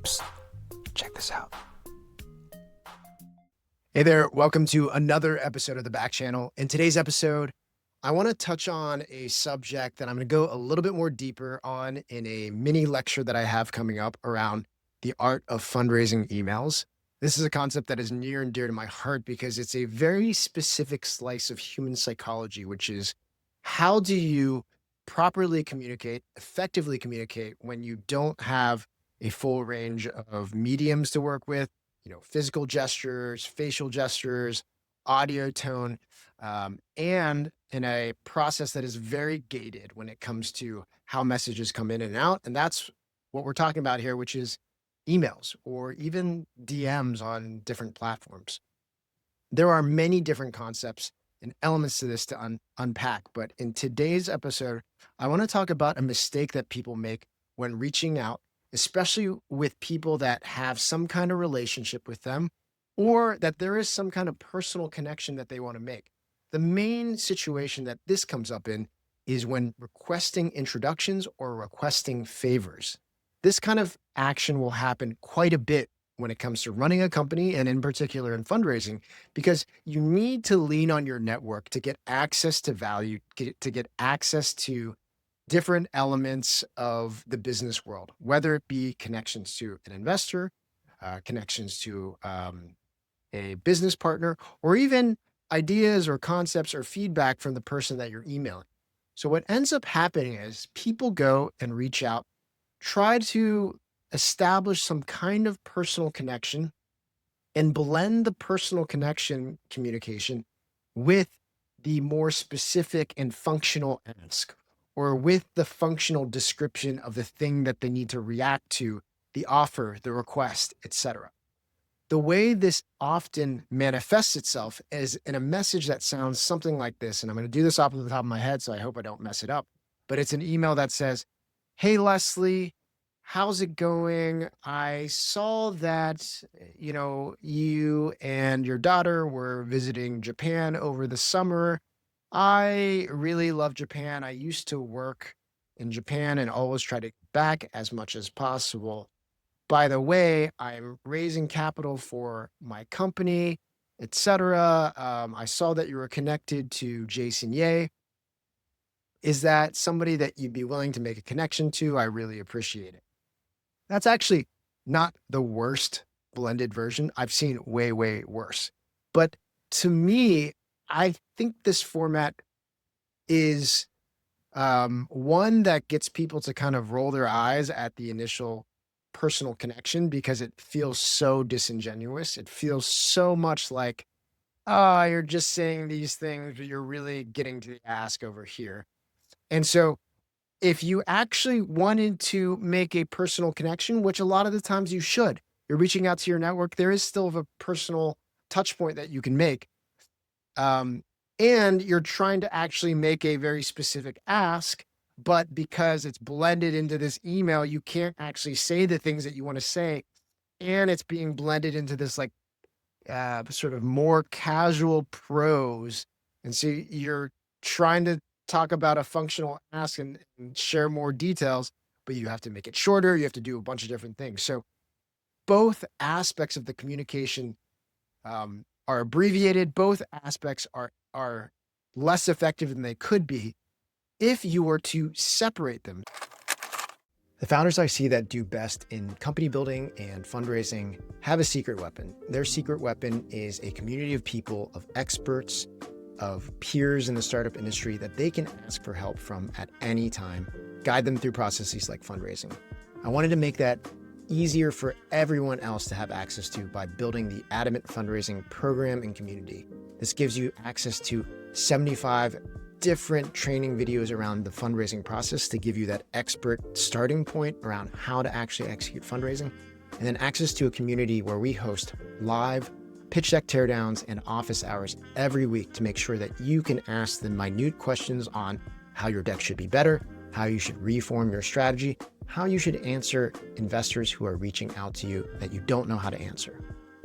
Psst, check this out. Hey there, welcome to another episode of the Back Channel. In today's episode, I want to touch on a subject that I'm going to go a little bit more deeper on in a mini lecture that I have coming up around the art of fundraising emails. This is a concept that is near and dear to my heart because it's a very specific slice of human psychology, which is how do you properly communicate, effectively communicate when you don't have a full range of mediums to work with, physical gestures, facial gestures, audio tone, and in a process that is very gated when it comes to how messages come in and out. And that's what we're talking about here, which is emails or even DMs on different platforms. There are many different concepts and elements to this to unpack. But in today's episode, I want to talk about a mistake that people make when reaching out, especially with people that have some kind of relationship with them or that there is some kind of personal connection that they want to make. The main situation that this comes up in is when requesting introductions or requesting favors. This kind of action will happen quite a bit when it comes to running a company and in particular in fundraising, because you need to lean on your network to get access to value, to get access to different elements of the business world, whether it be connections to an investor, connections to a business partner, or even ideas or concepts or feedback from the person that you're emailing. So what ends up happening is people go and reach out, try to establish some kind of personal connection and blend the personal connection communication with the more specific and functional ask, or with the functional description of the thing that they need to react to, the offer, the request, etc. The way this often manifests itself is in a message that sounds something like this, and I'm going to do this off the top of my head, so I hope I don't mess it up, but it's an email that says, "Hey, Leslie, how's it going? I saw that, you and your daughter were visiting Japan over the summer. I really love Japan. I used to work in Japan and always try to get back as much as possible. By the way, I'm raising capital for my company, etc. I saw that you were connected to Jason Ye. Is that somebody that you'd be willing to make a connection to? I really appreciate it." That's actually not the worst blended version. I've seen way, way worse. But to me, I think this format is one that gets people to kind of roll their eyes at the initial personal connection because it feels so disingenuous. It feels so much like, oh, you're just saying these things, but you're really getting to the ask over here. And so if you actually wanted to make a personal connection, which a lot of the times you should, you're reaching out to your network, there is still a personal touch point that you can make. And you're trying to actually make a very specific ask, but because it's blended into this email, you can't actually say the things that you want to say. And it's being blended into this like sort of more casual prose. And so you're trying to talk about a functional ask and share more details, but you have to make it shorter. You have to do a bunch of different things. So both aspects of the communication are abbreviated. Both aspects are less effective than they could be if you were to separate them. The founders I see that do best in company building and fundraising have a secret weapon. Their secret weapon is a community of people, of experts, of peers in the startup industry that they can ask for help from at any time, guide them through processes like fundraising. I wanted to make that easier for everyone else to have access to by building the Adamant Fundraising program and community. This gives you access to 75 different training videos around the fundraising process to give you that expert starting point around how to actually execute fundraising, and then access to a community where we host live pitch deck teardowns and office hours every week to make sure that you can ask the minute questions on how your deck should be better, how you should reform your strategy, how you should answer investors who are reaching out to you that you don't know how to answer.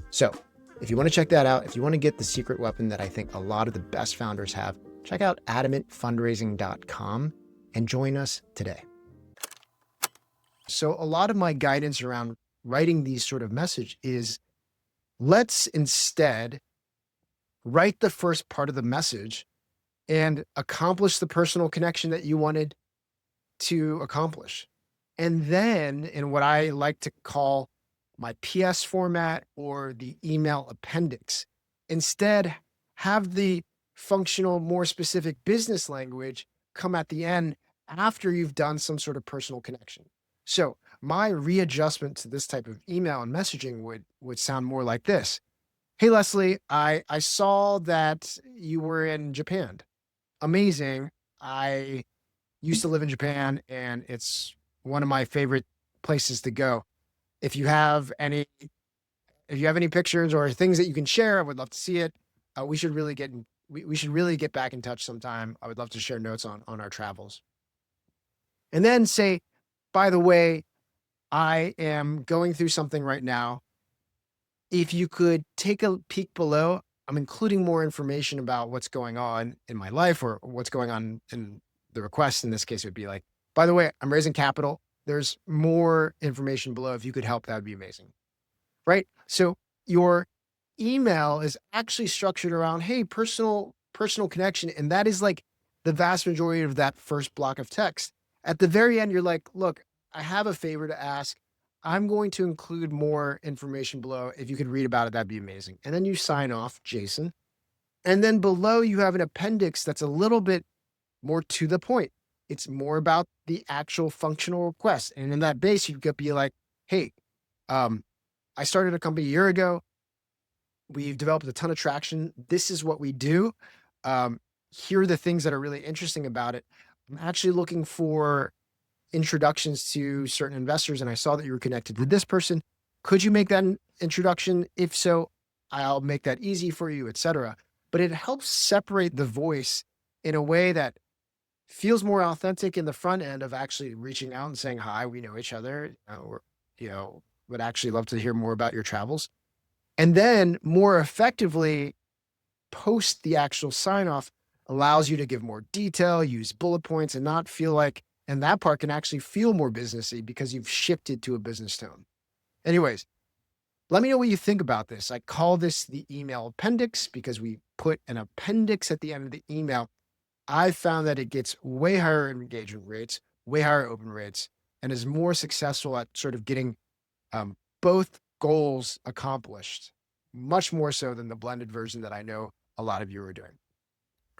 So if you want to check that out, if you want to get the secret weapon that I think a lot of the best founders have, check out adamantfundraising.com and join us today. So a lot of my guidance around writing these sort of message is let's instead write the first part of the message and accomplish the personal connection that you wanted to accomplish. And then in what I like to call my PS format or the email appendix, instead have the functional, more specific business language come at the end after you've done some sort of personal connection. So my readjustment to this type of email and messaging would sound more like this. Hey Leslie, I saw that you were in Japan. Amazing. I used to live in Japan and it's one of my favorite places to go. If you have any if you have any pictures or things that you can share, I would love to see it. We should really get back in touch sometime. I would love to share notes on our travels. And then say, by the way, I am going through something right now. If you could take a peek below, I'm including more information about what's going on in my life or what's going on in the request. In this case, would be like, by the way, I'm raising capital. There's more information below. If you could help, that would be amazing. Right? So your email is actually structured around, hey, personal connection. And that is like the vast majority of that first block of text. At the very end, you're like, look, I have a favor to ask. I'm going to include more information below. If you could read about it, that'd be amazing. And then you sign off, Jason. And then below you have an appendix that's a little bit more to the point. It's more about the actual functional request. And in that base, you could be like, hey, I started a company a year ago. We've developed a ton of traction. This is what we do. Here are the things that are really interesting about it. I'm actually looking for introductions to certain investors, and I saw that you were connected to this person. Could you make that introduction? If so, I'll make that easy for you, etc. But it helps separate the voice in a way that feels more authentic in the front end of actually reaching out and saying, hi, we know each other, or, would actually love to hear more about your travels. And then more effectively post the actual sign off allows you to give more detail, use bullet points, and not feel like, and that part can actually feel more businessy because you've shifted to a business tone. Anyways, let me know what you think about this. I call this the email appendix because we put an appendix at the end of the email. I found that it gets way higher engagement rates, way higher open rates, and is more successful at sort of getting both goals accomplished, much more so than the blended version that I know a lot of you are doing.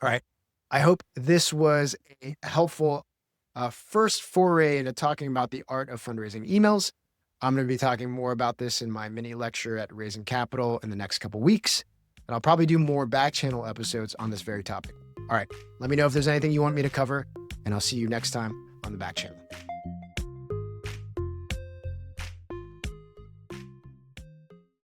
All right. I hope this was a helpful first foray into talking about the art of fundraising emails. I'm going to be talking more about this in my mini lecture at Raising Capital in the next couple weeks. And I'll probably do more back channel episodes on this very topic. All right. Let me know if there's anything you want me to cover, and I'll see you next time on the back channel.